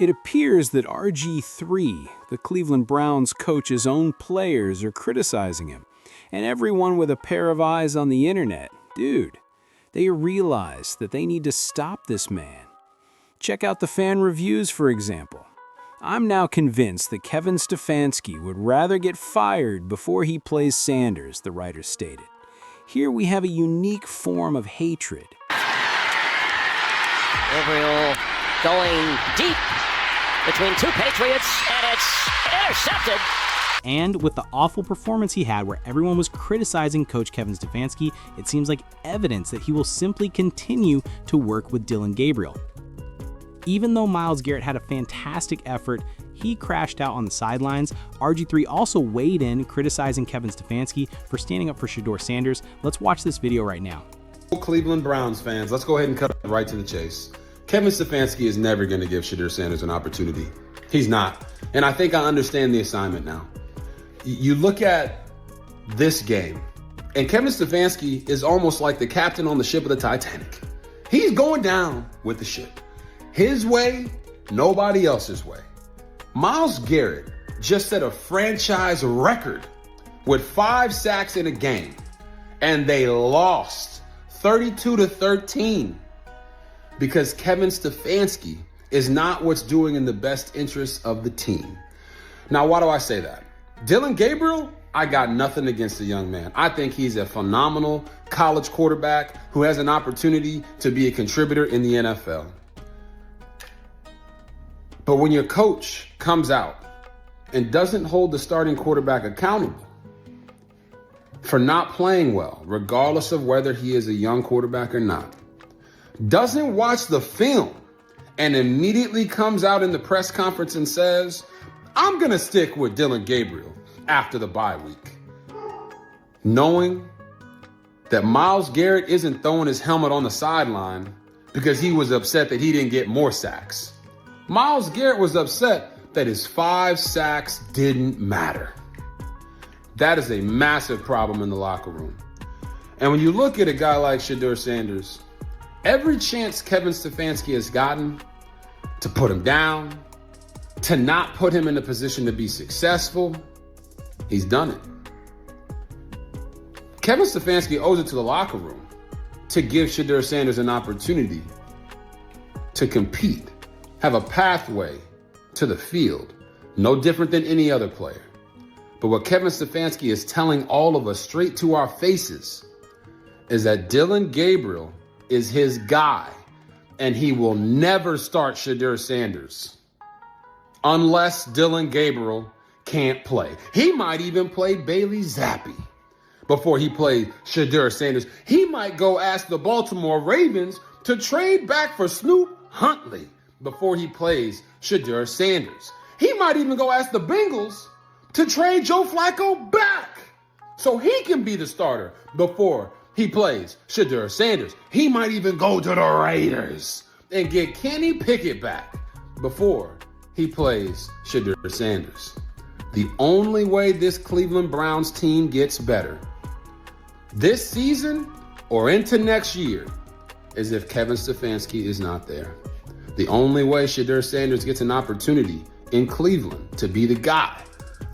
It appears that RG3, the Cleveland Browns coach's own players, are criticizing him. And everyone with a pair of eyes on the internet, dude, they realize that they need to stop this man. Check out the fan reviews, for example. I'm now convinced that Kevin Stefanski would rather get fired before he plays Sanders, the writer stated. Here we have a unique form of hatred. Gabriel going deep between two Patriots, and it's intercepted. And with the awful performance he had where everyone was criticizing Coach Kevin Stefanski, it seems like evidence that he will simply continue to work with Dillon Gabriel. Even though Myles Garrett had a fantastic effort, he crashed out on the sidelines. RG3 also weighed in, criticizing Kevin Stefanski for standing up for Shedeur Sanders. Let's watch this video right now. Cleveland Browns fans, let's go ahead and cut right to the chase. Kevin Stefanski is never going to give Shedeur Sanders an opportunity. He's not. And I think I understand the assignment now. You look at this game, and Kevin Stefanski is almost like the captain on the ship of the Titanic. He's going down with the ship. His way, nobody else's way. Myles Garrett just set a franchise record with 5 sacks in a game, and they lost 32-13 because Kevin Stefanski is not what's doing in the best interest of the team. Now, why do I say that? Dillon Gabriel, I got nothing against the young man. I think he's a phenomenal college quarterback who has an opportunity to be a contributor in the NFL. But when your coach comes out and doesn't hold the starting quarterback accountable for not playing well, regardless of whether he is a young quarterback or not, doesn't watch the film and immediately comes out in the press conference and says, I'm going to stick with Dillon Gabriel after the bye week, knowing that Myles Garrett isn't throwing his helmet on the sideline because he was upset that he didn't get more sacks. Myles Garrett was upset that his 5 sacks didn't matter. That is a massive problem in the locker room. And when you look at a guy like Shedeur Sanders, every chance Kevin Stefanski has gotten to put him down, to not put him in a position to be successful, he's done it. Kevin Stefanski owes it to the locker room to give Shedeur Sanders an opportunity to compete, have a pathway to the field, no different than any other player. But what Kevin Stefanski is telling all of us straight to our faces is that Dillon Gabriel is his guy, and he will never start Shedeur Sanders unless Dillon Gabriel can't play. He might even play Bailey Zappi before he played Shedeur Sanders. He might go ask the Baltimore Ravens to trade back for Snoop Huntley before he plays Shedeur Sanders. He might even go ask the Bengals to trade Joe Flacco back so he can be the starter before he plays Shedeur Sanders. He might even go to the Raiders and get Kenny Pickett back before he plays Shedeur Sanders. The only way this Cleveland Browns team gets better this season or into next year is if Kevin Stefanski is not there. The only way Shedeur Sanders gets an opportunity in Cleveland to be the guy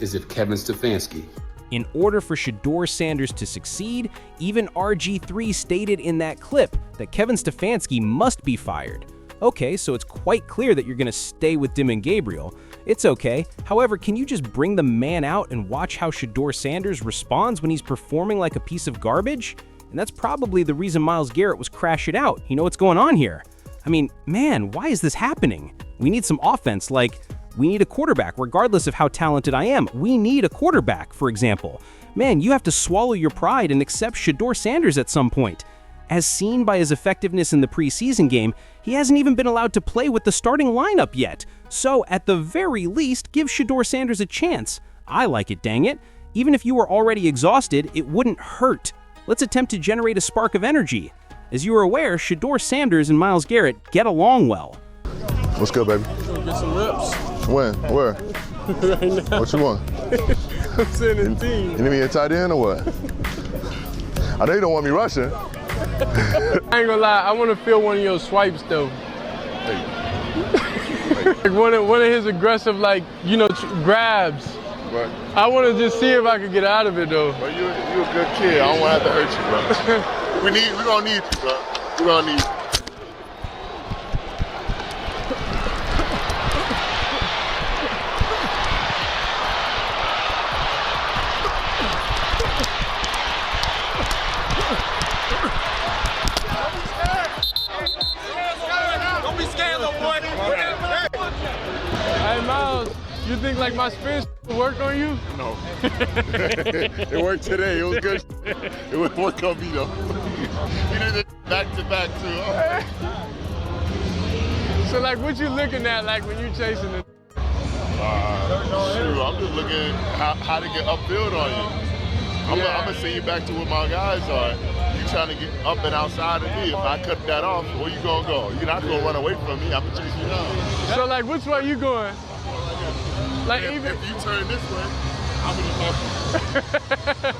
is if Kevin Stefanski. In order for Shedeur Sanders to succeed, even RG3 stated in that clip that Kevin Stefanski must be fired. Okay, so it's quite clear that you're going to stay with Dillon Gabriel. It's okay. However, can you just bring the man out and watch how Shedeur Sanders responds when he's performing like a piece of garbage? And that's probably the reason Myles Garrett was crashing out. You know what's going on here? I mean, man, why is this happening? We need some offense, like we need a quarterback, regardless of how talented I am. We need a quarterback, for example. Man, you have to swallow your pride and accept Shedeur Sanders at some point. As seen by his effectiveness in the preseason game, he hasn't even been allowed to play with the starting lineup yet. So, at the very least, give Shedeur Sanders a chance. I like it, dang it. Even if you were already exhausted, it wouldn't hurt. Let's attempt to generate a spark of energy. As you are aware, Shedeur Sanders and Myles Garrett get along well. What's good, baby? Get some reps. When? Where? Right now. What you want? I'm sending the team. You need me a tight end or what? I know you don't want me rushing. I ain't gonna lie, I want to feel one of your swipes though. Hey, Like one of his aggressive, like, you know, grabs. But, I want to just see if I can get out of it, though. but you a good kid. I don't want to have to hurt you, bro. we gonna need you, bro. We gonna need you. Hey, Myles, you think like my spin work on you? No. It worked today. It was good. It would work on me though. You did it back to back too. So like, what you looking at like when you chasing it? Shoot, I'm just looking at how to get upfield on you. I'm gonna send you back to where my guys are. You trying to get up and outside of me. If I cut that off, where you gonna go? You're not gonna run away from me. I'm gonna chase you down. So like, which way you going? Like If you turn this way, I'm gonna talk to you.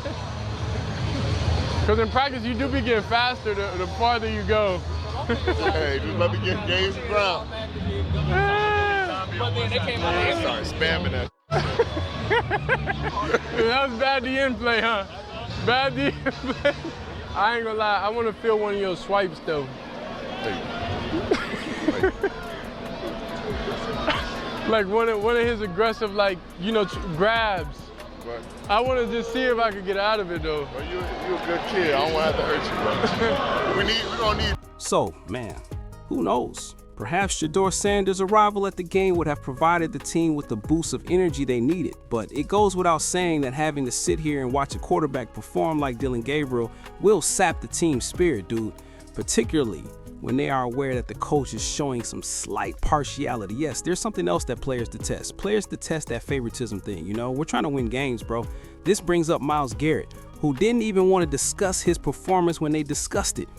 Because in practice, you do be getting faster the farther you go. Hey, just let me get games ground. Sorry, spamming that. That was bad DN play, huh? Bad DN play. I ain't gonna lie, I want to feel one of your swipes though. Like one of his aggressive, like, you know, grabs. But, I want to just see if I can get out of it though. but you a good kid. I don't want to have to hurt you, bro. we gonna need. So, man, who knows? Perhaps Shedeur Sanders' arrival at the game would have provided the team with the boost of energy they needed, but it goes without saying that having to sit here and watch a quarterback perform like Dillon Gabriel will sap the team's spirit, dude, particularly when they are aware that the coach is showing some slight partiality. Yes, there's something else that players detest. Players detest that favoritism thing, you know? We're trying to win games, bro. This brings up Myles Garrett, who didn't even want to discuss his performance when they discussed it.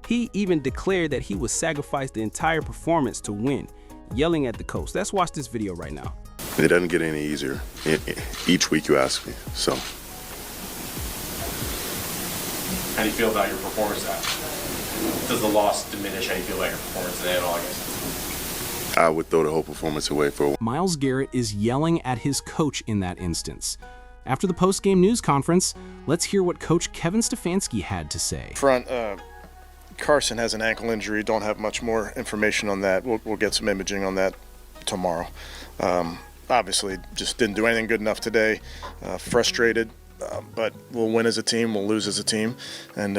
He even declared that he would sacrifice the entire performance to win, yelling at the coach. Let's watch this video right now. It doesn't get any easier. Each week you ask me, so. How do you feel about your performance now? Does the loss diminish how you feel about your performance today at all, I guess? I would throw the whole performance away for. Myles Garrett is yelling at his coach in that instance. After the post-game news conference, let's hear what Coach Kevin Stefanski had to say. Front, Carson has an ankle injury. Don't have much more information on that. We'll get some imaging on that tomorrow. Obviously, just didn't do anything good enough today. Frustrated, but we'll win as a team. We'll lose as a team, and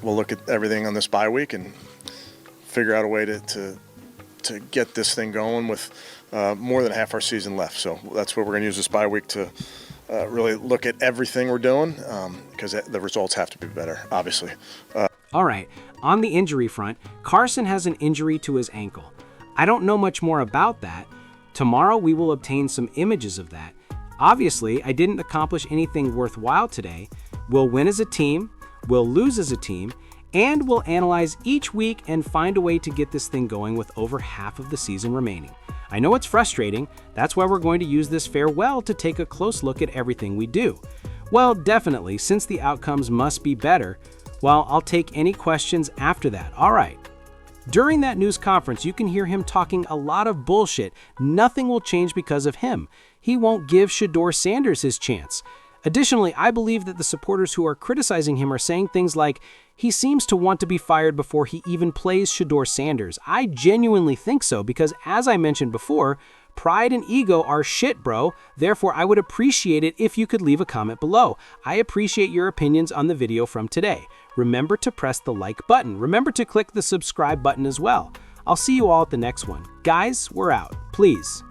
we'll look at everything on this bye week and figure out a way to get this thing going with more than half our season left. So that's what we're going to use this bye week to really look at everything we're doing, because the results have to be better, obviously. All right, on the injury front, Carson has an injury to his ankle. I don't know much more about that. Tomorrow we will obtain some images of that. Obviously, I didn't accomplish anything worthwhile today. We'll win as a team, we'll lose as a team, and we'll analyze each week and find a way to get this thing going with over half of the season remaining. I know it's frustrating. That's why we're going to use this farewell to take a close look at everything we do. Well, definitely, since the outcomes must be better, well, I'll take any questions after that. All right. During that news conference, you can hear him talking a lot of bullshit. Nothing will change because of him. He won't give Shedeur Sanders his chance. Additionally, I believe that the supporters who are criticizing him are saying things like, he seems to want to be fired before he even plays Shedeur Sanders. I genuinely think so because, as I mentioned before, pride and ego are shit, bro. Therefore, I would appreciate it if you could leave a comment below. I appreciate your opinions on the video from today. Remember to press the like button. Remember to click the subscribe button as well. I'll see you all at the next one. Guys, we're out. Please.